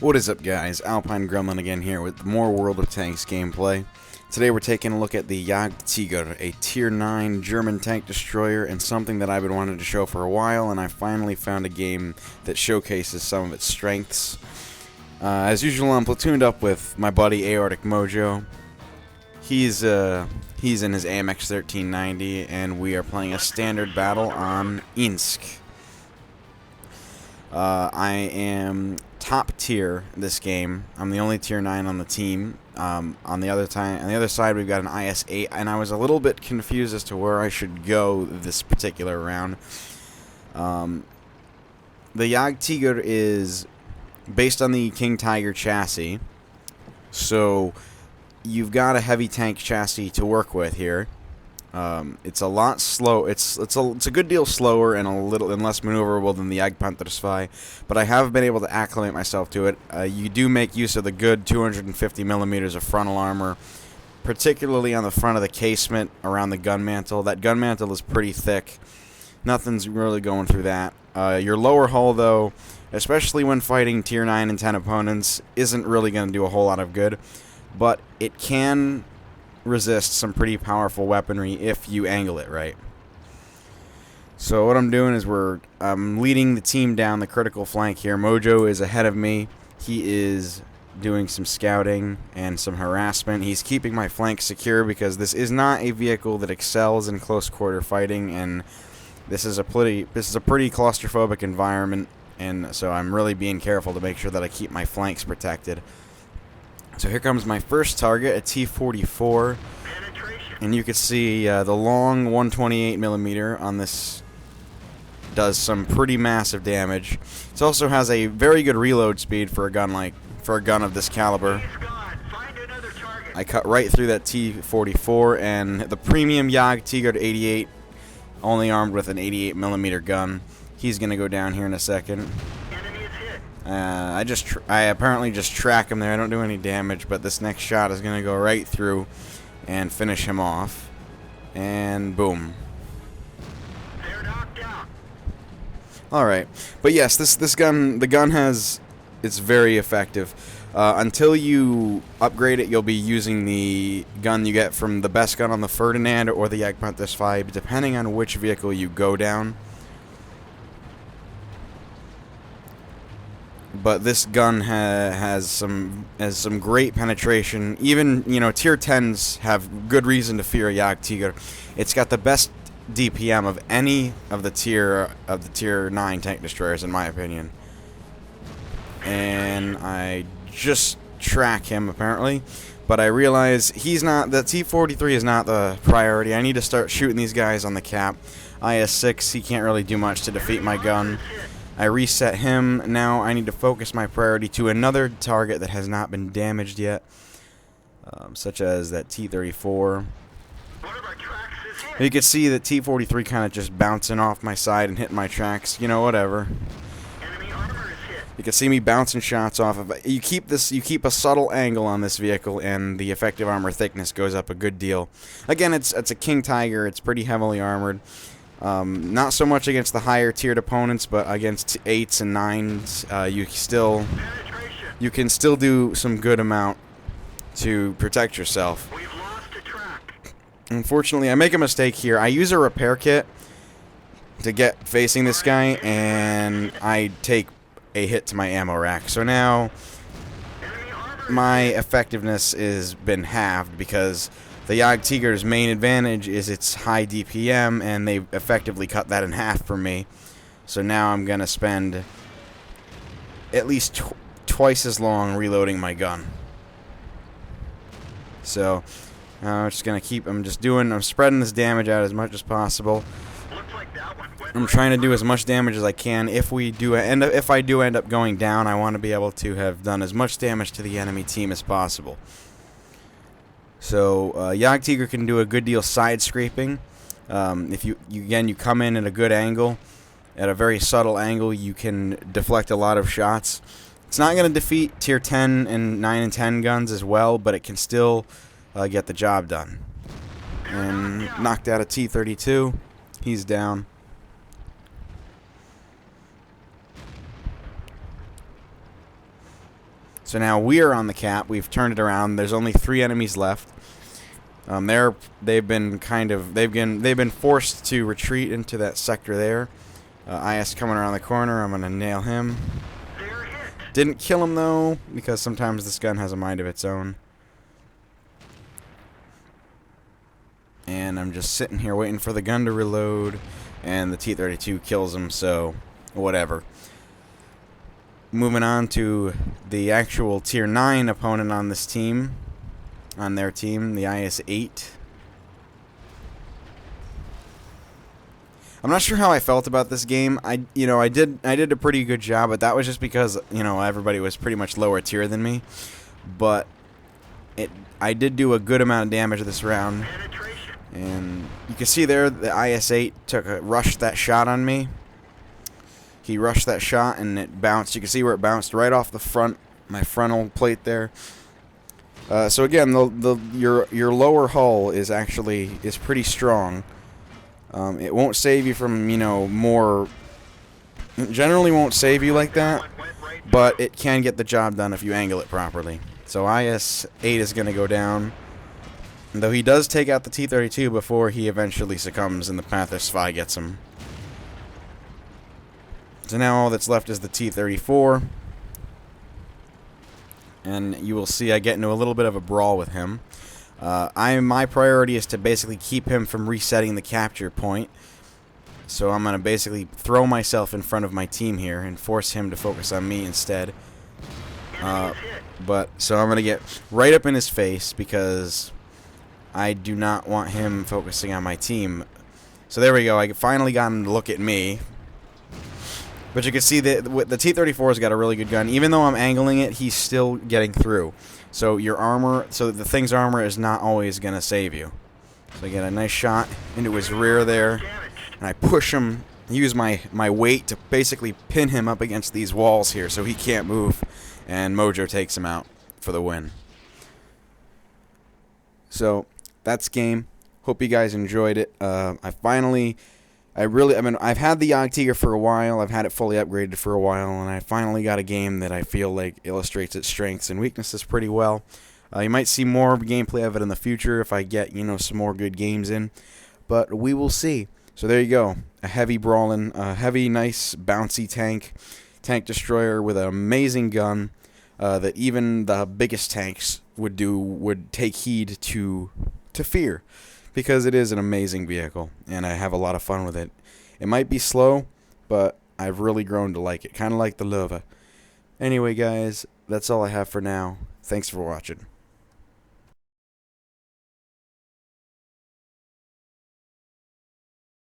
What is up, guys? Alpine Gremlin again here with more World of Tanks gameplay. Today we're taking a look at the JagdTiger, a Tier 9 German tank destroyer, and something that I've been wanting to show for a while, and I finally found a game that showcases some of its strengths. As usual, I'm platooned up with my buddy Aortic Mojo. He's in his AMX 1390, and we are playing a standard battle on Ensk. I am top tier this game. I'm the only tier 9 on the team. On the other side we've got an IS-8, and I was a little bit confused as to where I should go this particular round. The JagdTiger is based on the King Tiger chassis, so you've got a heavy tank chassis to work with here. It's a lot slow. It's a good deal slower and less maneuverable than the JagdPanzer, but I have been able to acclimate myself to it. You do make use of the good 250 millimeters of frontal armor, particularly on the front of the casement around the gun mantle. That gun mantle is pretty thick. Nothing's really going through that. Your lower hull, though, especially when fighting tier 9 and 10 opponents, isn't really going to do a whole lot of good, but it can resist some pretty powerful weaponry if you angle it right. So what I'm doing is I'm leading the team down the critical flank here. Mojo is ahead of me. He is doing some scouting and some harassment. He's keeping my flank secure because this is not a vehicle that excels in close quarter fighting, and this is a pretty claustrophobic environment, and so I'm really being careful to make sure that I keep my flanks protected. So here comes my first target, a T-44, and you can see the long 128mm on this does some pretty massive damage. It also has a very good reload speed for a gun of this caliber. I cut right through that T-44, and the premium JagdTiger 88, only armed with an 88mm gun. He's gonna go down here in a second. I apparently just track him there. I don't do any damage, but this next shot is going to go right through and finish him off. And boom. Alright. But yes, the gun it's very effective. Until you upgrade it, you'll be using the gun you get from the best gun on the Ferdinand or the JagdPanzer, depending on which vehicle you go down. But this gun has some great penetration. Even, tier 10s have good reason to fear a JagdTiger. It's got the best DPM of any of the tier 9 tank destroyers, in my opinion. And I just track him apparently, but I realize the T-43 is not the priority. I need to start shooting these guys on the cap. IS-6, he can't really do much to defeat my gun. I reset him. Now I need to focus my priority to another target that has not been damaged yet, such as that T-34. You can see that T-43 kind of just bouncing off my side and hitting my tracks. Whatever. You can see me bouncing shots off of it. You keep a subtle angle on this vehicle, and the effective armor thickness goes up a good deal. Again, it's a King Tiger. It's pretty heavily armored. Not so much against the higher tiered opponents, but against 8s and 9s, you can still do some good amount to protect yourself. Unfortunately, I make a mistake here. I use a repair kit to get facing this guy, and I take a hit to my ammo rack. So now my effectiveness has been halved because the JagdTiger's main advantage is its high DPM, and they effectively cut that in half for me. So now I'm going to spend at least twice as long reloading my gun. So I'm just going to I'm spreading this damage out as much as possible. I'm trying to do as much damage as I can. If I do end up going down, I want to be able to have done as much damage to the enemy team as possible. So JagdTiger can do a good deal side scraping. If you come in at a good angle, at a very subtle angle, you can deflect a lot of shots. It's not going to defeat tier 10 and 9 and 10 guns as well, but it can still get the job done. And knocked out a T-32. He's down. So now we are on the cap. We've turned it around. There's only 3 enemies left. They've been forced to retreat into that sector there. IS coming around the corner. I'm gonna nail him. Didn't kill him though, because sometimes this gun has a mind of its own. And I'm just sitting here waiting for the gun to reload, and the T-32 kills him. So whatever. Moving on to the actual Tier 9 opponent on this team. On their team, the IS-8. I'm not sure how I felt about this game. I did a pretty good job, but that was just because, everybody was pretty much lower tier than me. But I did do a good amount of damage this round. And you can see there the IS-8 rushed that shot on me. He rushed that shot and it bounced. You can see where it bounced right off the front, my frontal plate there. So again, your lower hull is pretty strong. It won't save you from more. It generally won't save you like that, but it can get the job done if you angle it properly. So IS-8 is going to go down, though he does take out the T-32 before he eventually succumbs and the Panther Spy gets him. So now all that's left is the T-34. And you will see I get into a little bit of a brawl with him. My priority is to basically keep him from resetting the capture point. So I'm going to basically throw myself in front of my team here and force him to focus on me instead. So I'm going to get right up in his face because I do not want him focusing on my team. So there we go. I finally got him to look at me. But you can see that the T-34's got a really good gun. Even though I'm angling it, he's still getting through. So your armor, the thing's armor is not always going to save you. So I get a nice shot into his rear there. And I push him, use my weight to basically pin him up against these walls here so he can't move. And Mojo takes him out for the win. So that's game. Hope you guys enjoyed it. I've had the JagdTiger for a while. I've had it fully upgraded for a while, and I finally got a game that I feel like illustrates its strengths and weaknesses pretty well. You might see more gameplay of it in the future if I get, some more good games in, but we will see. So there you go. A heavy brawling, heavy, nice, bouncy tank destroyer with an amazing gun that even the biggest tanks would take heed to fear. Because it is an amazing vehicle, and I have a lot of fun with it. It might be slow, but I've really grown to like it, kind of like the Lova. Anyway, guys, that's all I have for now. Thanks for watching.